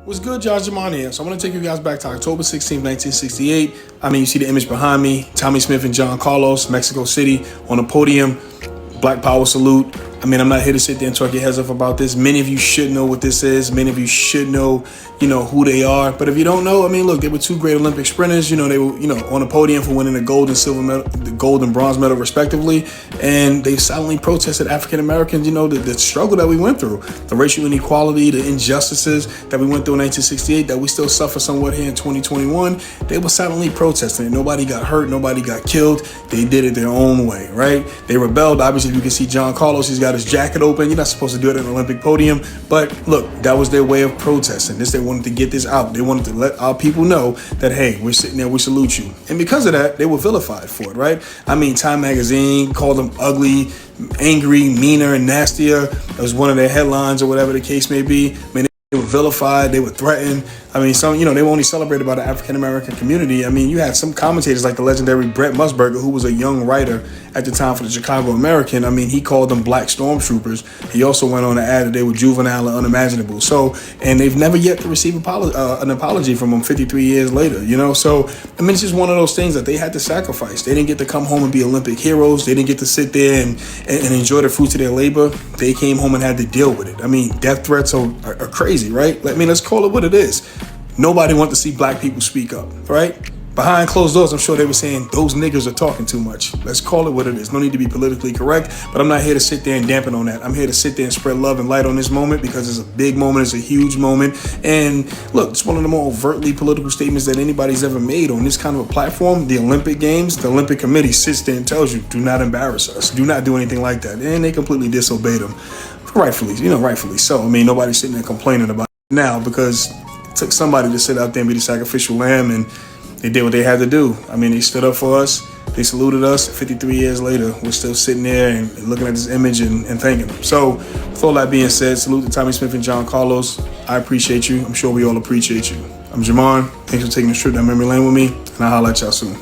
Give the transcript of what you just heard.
What's good, Josh Jamon here. So I'm going to take you guys back to October 16, 1968. I mean, you see the image behind me, Tommie Smith and John Carlos, Mexico City, on the podium, Black Power salute. I mean, I'm not here to sit there and talk your heads off about this. Many of you should know what this is. Many of you should know, who they are. But if you don't know, I mean, look, they were two great Olympic sprinters. They were, on the podium for winning the gold and silver medal, the gold and bronze medal, respectively. And they silently protested African Americans, the struggle that we went through, the racial inequality, the injustices that we went through in 1968 that we still suffer somewhat here in 2021. They were silently protesting it. Nobody got hurt. Nobody got killed. They did it their own way, right? They rebelled. Obviously, you can see John Carlos. He's got his jacket open. You're not supposed to do it at an Olympic podium. But look, that was their way of protesting. They wanted to get this out. They wanted to let our people know that, hey, we're sitting there, we salute you. And because of that, they were vilified for it, right? I mean, Time Magazine called them ugly, angry, meaner, and nastier. It was one of their headlines or whatever the case may be. I mean, they were vilified, they were threatened. I mean, they were only celebrated by the African-American community. I mean, you had some commentators like the legendary Brett Musburger, who was a young writer at the time for the Chicago American. I mean, he called them black stormtroopers. He also went on to add that they were juvenile and unimaginable. So, and they've never yet to receive an apology from them 53 years later, So, I mean, it's just one of those things that they had to sacrifice. They didn't get to come home and be Olympic heroes. They didn't get to sit there and enjoy the fruits of their labor. They came home and had to deal with it. I mean, death threats are crazy, right? I mean, let's call it what it is. Nobody wanted to see black people speak up, right? Behind closed doors, I'm sure they were saying, those niggas are talking too much. Let's call it what it is. No need to be politically correct, but I'm not here to sit there and dampen on that. I'm here to sit there and spread love and light on this moment because it's a big moment. It's a huge moment. And look, it's one of the more overtly political statements that anybody's ever made on this kind of a platform. The Olympic Games, the Olympic Committee sits there and tells you, do not embarrass us. Do not do anything like that. And they completely disobeyed them. Rightfully so. I mean, nobody's sitting there complaining about it now because it took somebody to sit out there and be the sacrificial lamb, and they did what they had to do. I mean, they stood up for us. They saluted us. 53 years later, we're still sitting there and looking at this image and thanking them. So with all that being said, salute to Tommie Smith and John Carlos. I appreciate you. I'm sure we all appreciate you. I'm Jamon. Thanks for taking this trip down memory lane with me, and I'll holler at y'all soon.